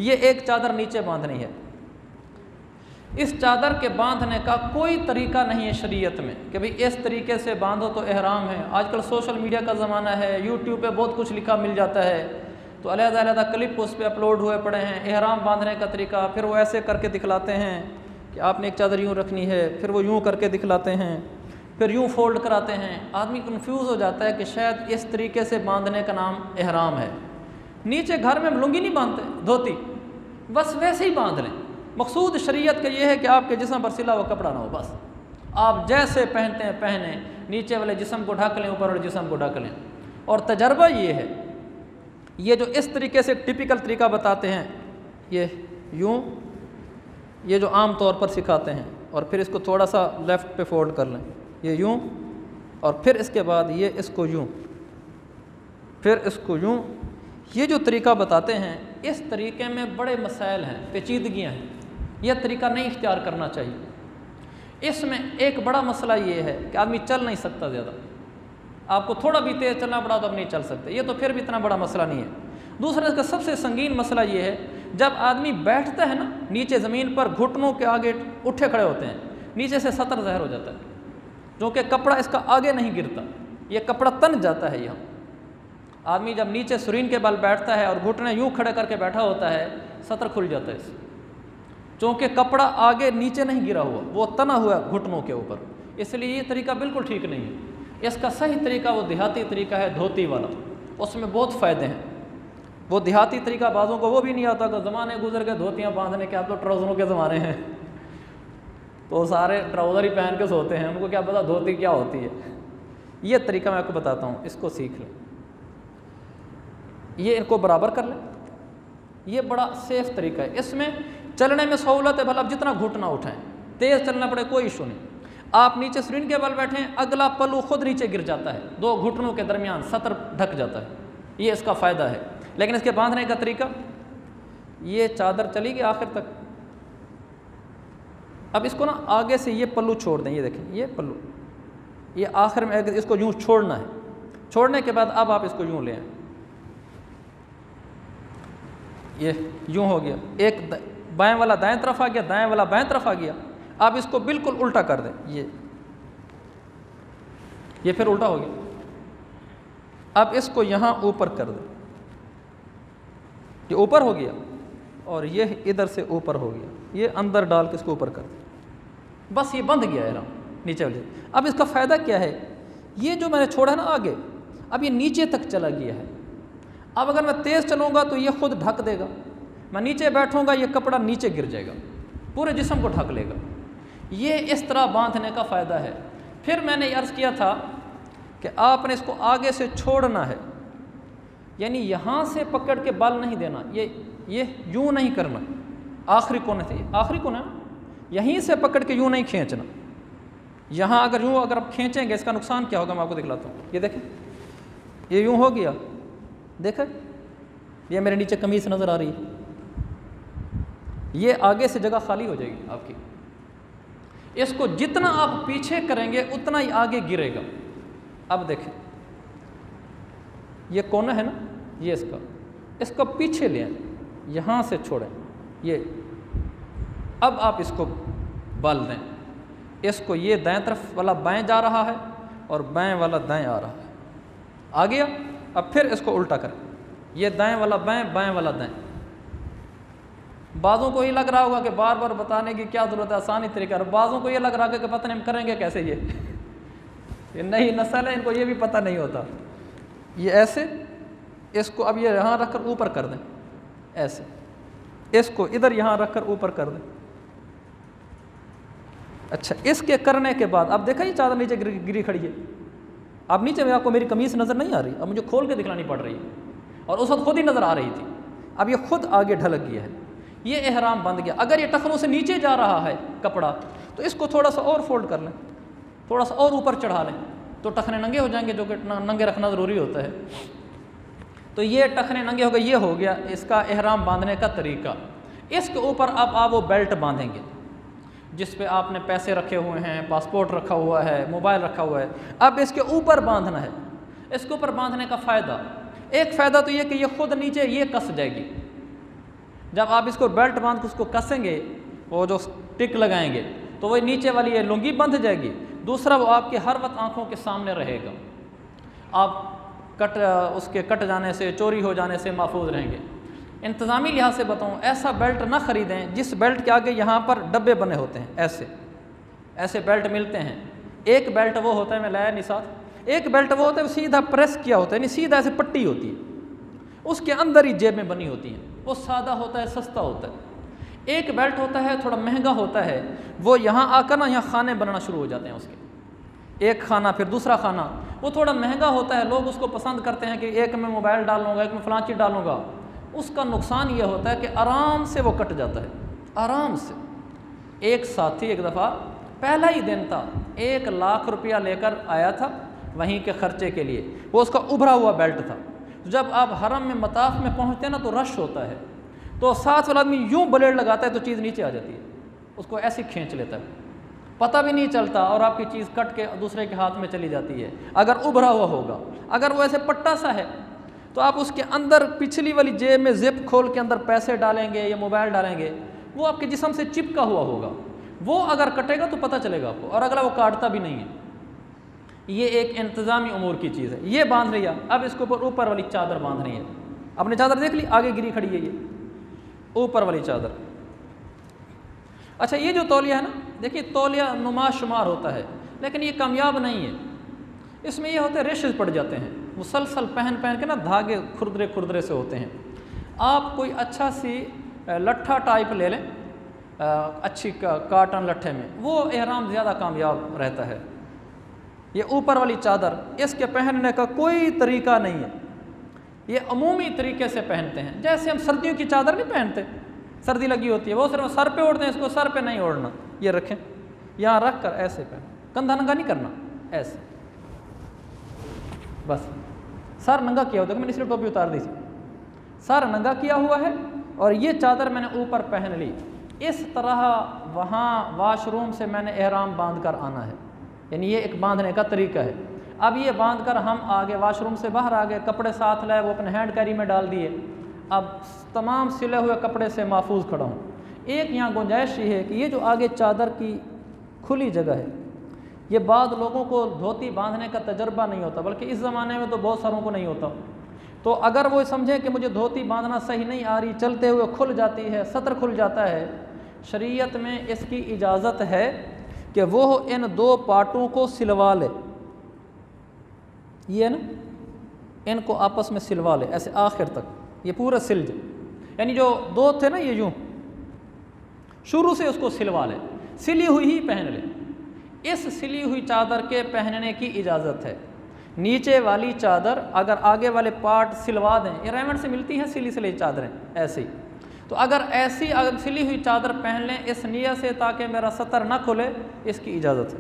ये एक चादर नीचे बांधनी है। इस चादर के बांधने का कोई तरीका नहीं है शरीयत में कि भाई इस तरीके से बांधो तो एहराम है। आजकल सोशल मीडिया का ज़माना है, यूट्यूब पे बहुत कुछ लिखा मिल जाता है, तो अलग-अलग क्लिप उस पर अपलोड हुए पड़े हैं एहराम बांधने का तरीका। फिर वो ऐसे करके दिखलाते हैं कि आपने एक चादर यूँ रखनी है, फिर वो यूँ करके दिखलाते हैं, फिर यूँ फोल्ड कराते हैं। आदमी कन्फ्यूज़ हो जाता है कि शायद इस तरीके से बांधने का नाम एहराम है। नीचे घर में लुंगी नहीं बांधते, धोती, बस वैसे ही बांध लें। मकसूद शरीयत का ये है कि आपके जिस्म पर सिला हुआ कपड़ा ना हो, बस आप जैसे पहनते हैं पहने, नीचे वाले जिस्म को ढक लें, ऊपर वाले जिस्म को ढक लें। और तजर्बा ये है, ये जो इस तरीके से टिपिकल तरीका बताते हैं, ये यूँ, ये जो आम तौर पर सिखाते हैं, और फिर इसको थोड़ा सा लेफ़्ट पे फोल्ड कर लें, ये यूँ, और फिर इसके बाद ये इसको यूँ, फिर इसको यूँ। ये जो तरीका बताते हैं, इस तरीके में बड़े मसाइल हैं, पेचीदगियाँ हैं। यह तरीका नहीं इख्तियार करना चाहिए। इसमें एक बड़ा मसला ये है कि आदमी चल नहीं सकता ज़्यादा, आपको थोड़ा भी तेज़ चलना पड़ा तो आप नहीं चल सकते, ये तो फिर भी इतना बड़ा मसला नहीं है। दूसरा इसका सबसे संगीन मसला ये है, जब आदमी बैठता है ना नीचे ज़मीन पर, घुटनों के आगे उठे खड़े होते हैं, नीचे से सतर ज़हर हो जाता है, क्योंकि कपड़ा इसका आगे नहीं गिरता, ये कपड़ा तन जाता है। यहाँ आदमी जब नीचे सुरीन के बल बैठता है और घुटने यूँ खड़े करके बैठा होता है, सतर खुल जाता है इससे, क्योंकि कपड़ा आगे नीचे नहीं गिरा हुआ, वो तना हुआ घुटनों के ऊपर। इसलिए ये तरीका बिल्कुल ठीक नहीं है। इसका सही तरीका वो देहाती तरीका है, धोती वाला, उसमें बहुत फ़ायदे हैं। वो देहाती तरीका बाज़ों को वो भी नहीं आता कि ज़माने गुजर के धोतियाँ बांधने के, आप तो ट्राउज़रों के ज़माने हैं, तो सारे ट्राउज़र ही पहन के सोते हैं, उनको क्या पता धोती क्या होती है। ये तरीका मैं आपको बताता हूँ, इसको सीख लें, ये इनको बराबर कर लें। ये बड़ा सेफ़ तरीका है, इसमें चलने में सहूलत है। भला आप जितना घुटना उठाएं, तेज़ चलना पड़े कोई इशू नहीं। आप नीचे स्क्रीन के बल बैठें, अगला पल्लू खुद नीचे गिर जाता है, दो घुटनों के दरमियान सतर ढक जाता है, ये इसका फ़ायदा है। लेकिन इसके बांधने का तरीका, ये चादर चली गई आखिर तक, अब इसको ना आगे से ये पल्लू छोड़ दें, ये देखें ये पल्लू, ये आखिर में इसको यूँ छोड़ना है। छोड़ने के बाद अब आप इसको यूँ लें, ये यूँ हो गया, एक बाएं वाला दाएं तरफ आ गया, दाएं वाला बाएं तरफ आ गया। अब इसको बिल्कुल उल्टा कर दें, ये फिर उल्टा हो गया। अब इसको यहाँ ऊपर कर दें, ये ऊपर हो गया, और ये इधर से ऊपर हो गया, ये अंदर डाल के इसको ऊपर कर दें, बस ये बंध गया है नीचे वाले। अब इसका फ़ायदा क्या है, ये जो मैंने छोड़ा है ना आगे, अब ये नीचे तक चला गया है। अब अगर मैं तेज़ चलूँगा तो ये खुद ढक देगा, मैं नीचे बैठूँगा ये कपड़ा नीचे गिर जाएगा, पूरे जिस्म को ढक लेगा। ये इस तरह बांधने का फ़ायदा है। फिर मैंने अर्ज़ किया था कि आपने इसको आगे से छोड़ना है, यानी यहाँ से पकड़ के बल नहीं देना, ये यूँ नहीं करना, आखिरी कोने से, आखिरी कोना यहीं से पकड़ के यूँ नहीं खींचना। यहाँ अगर यूँ अगर आप खींचेंगे इसका नुकसान क्या होगा मैं आपको दिखलाता हूँ। ये देखें, ये यूँ हो गया, देखें ये मेरे नीचे कमीज़ नज़र आ रही है, ये आगे से जगह खाली हो जाएगी आपकी। इसको जितना आप पीछे करेंगे उतना ही आगे गिरेगा। अब देखें ये कोना है ना, ये इसका पीछे लें, यहाँ से छोड़ें, ये अब आप इसको बल दें, इसको ये दाएं तरफ वाला बाएं जा रहा है और बाएं वाला दाएं आ रहा है, आ गया। अब फिर इसको उल्टा करें, ये दाएं वाला बाएं, बाएं वाला दाएं। बाज़ों को ये लग रहा होगा कि बार बार बताने की क्या ज़रूरत है, आसानी तरीका है। बाज़ों को ये लग रहा है कि पता नहीं हम करेंगे कैसे, ये नई नस्ल है, इनको ये भी पता नहीं होता। ये ऐसे, इसको अब ये यहाँ रख कर ऊपर कर दें, ऐसे इसको इधर यहाँ रख कर ऊपर कर दें। अच्छा, इसके करने के बाद अब देखा ये चादर नीचे गिरी खड़ी है। अब नीचे में आपको मेरी कमीज़ नज़र नहीं आ रही, अब मुझे खोल के दिखलानी पड़ रही है, और उस वक्त खुद ही नज़र आ रही थी। अब ये खुद आगे ढलक गया है, ये एहराम बंद गया। अगर ये टखनों से नीचे जा रहा है कपड़ा तो इसको थोड़ा सा और फोल्ड कर लें, थोड़ा सा और ऊपर चढ़ा लें, तो टखने नंगे हो जाएंगे, जो कि नंगे रखना ज़रूरी होता है। तो ये टखने नंगे हो गए, ये हो गया इसका एहराम बांधने का तरीका। इसके ऊपर अब आप वो बेल्ट बांधेंगे जिस पे आपने पैसे रखे हुए हैं, पासपोर्ट रखा हुआ है, मोबाइल रखा हुआ है, अब इसके ऊपर बांधना है। इसके ऊपर बांधने का फ़ायदा, एक फ़ायदा तो ये कि ये खुद नीचे ये कस जाएगी, जब आप इसको बेल्ट बांध के उसको कसेंगे, वो जो टिक लगाएंगे, तो वही नीचे वाली ये लुंगी बंध जाएगी। दूसरा, वो आपके हर वक्त आंखों के सामने रहेगा, आप उसके कट जाने से, चोरी हो जाने से महफूज रहेंगे। इंतज़ामी लिहाज से बताऊँ, ऐसा बेल्ट ना ख़रीदें जिस बेल्ट के आगे यहाँ पर डब्बे बने होते हैं, ऐसे बेल्ट मिलते हैं। एक बेल्ट वो होता है, मैं लाया नहीं साथ, एक बेल्ट वो होता है सीधा प्रेस किया होता है, नहीं सीधा ऐसे पट्टी होती है, उसके अंदर ही जेब में बनी होती है, वो सादा होता है, सस्ता होता है। एक बेल्ट होता है थोड़ा महंगा होता है, वो यहाँ आकर ना यहाँ खाने बनना शुरू हो जाते हैं उसके, एक खाना फिर दूसरा खाना, वो थोड़ा महंगा होता है, लोग उसको पसंद करते हैं कि एक में मोबाइल डाल लूँगा, एक में फलां चीज़ डालूँगा। उसका नुकसान ये होता है कि आराम से वो कट जाता है, आराम से। एक साथी एक दफ़ा पहला ही दिन था, 1 लाख रुपया लेकर आया था वहीं के ख़र्चे के लिए, वो उसका उभरा हुआ बेल्ट था। जब आप हरम में मताफ में पहुँचते हैं ना तो रश होता है, तो साथ वाला आदमी यूँ ब्लेड लगाता है तो चीज़ नीचे आ जाती है, उसको ऐसे खींच लेता है, पता भी नहीं चलता, और आपकी चीज़ कट के दूसरे के हाथ में चली जाती है। अगर उभरा हुआ होगा, अगर वो ऐसे पट्टा सा है तो आप उसके अंदर पिछली वाली जेब में जिप खोल के अंदर पैसे डालेंगे या मोबाइल डालेंगे, वो आपके जिस्म से चिपका हुआ होगा, वो अगर कटेगा तो पता चलेगा आपको, और अगला वो काटता भी नहीं है। ये एक इंतज़ामी उमूर की चीज़ है। ये बांध लिया, अब इसके ऊपर वाली चादर बांधनी है। आपने चादर देख ली, आगे गिरी खड़ी है, ये ऊपर वाली चादर। अच्छा, ये जो तौलिया है ना, देखिए तौलिया नुमा शुमार होता है, लेकिन ये कामयाब नहीं है। इसमें ये होते हैं रेशेस पड़ जाते हैं, मुसलसल पहन के ना धागे खुरदरे खुरदरे से होते हैं। आप कोई अच्छा सी लट्ठा टाइप ले लें, अच्छी काटन लट्ठे में, वो एहराम ज़्यादा कामयाब रहता है। ये ऊपर वाली चादर, इसके पहनने का कोई तरीका नहीं है, ये अमूमी तरीके से पहनते हैं। जैसे हम सर्दियों की चादर नहीं पहनते, सर्दी लगी होती है, वो सिर्फ सर पे ओढ़ते हैं, इसको सर पे नहीं ओढ़ना, ये रखें यहाँ रख कर ऐसे पहन, कंधा नंगा नहीं करना, ऐसे बस। सर नंगा किया हुआ, देखो मैंने इसलिए टोपी उतार दी थी, सर नंगा किया हुआ है, और ये चादर मैंने ऊपर पहन ली। इस तरह वहाँ वाशरूम से मैंने एहराम बांध कर आना है, यानी ये एक बांधने का तरीका है। अब ये बांध कर हम आगे वाशरूम से बाहर आ गए, कपड़े साथ लाए, वो अपने हैंड कैरी में डाल दिए। अब तमाम सिले हुए कपड़े से महफूज खड़ा हूँ। एक यहाँ गुंजाइश ये है कि ये जो आगे चादर की खुली जगह है, ये बाद लोगों को धोती बांधने का तजर्बा नहीं होता, बल्कि इस ज़माने में तो बहुत सारों को नहीं होता। तो अगर वो समझें कि मुझे धोती बांधना सही नहीं आ रही, चलते हुए खुल जाती है, सतर खुल जाता है, शरीयत में इसकी इजाज़त है कि वो इन 2 पार्टों को सिलवा ले, ये ना, इनको आपस में सिलवा ले ऐसे आखिर तक, ये पूरा सिल जाए, यानी जो 2 थे ना ये यूँ, शुरू से उसको सिलवा ले, सिली हुई ही पहन ले। इस सिली हुई चादर के पहनने की इजाज़त है। नीचे वाली चादर अगर आगे वाले पार्ट सिलवा दें, ये रेमंड से मिलती हैं सिली चादरें ऐसी, तो अगर ऐसी अगर सिली हुई चादर पहन लें इस नियत से ताकि मेरा सतर ना खुले, इसकी इजाज़त है।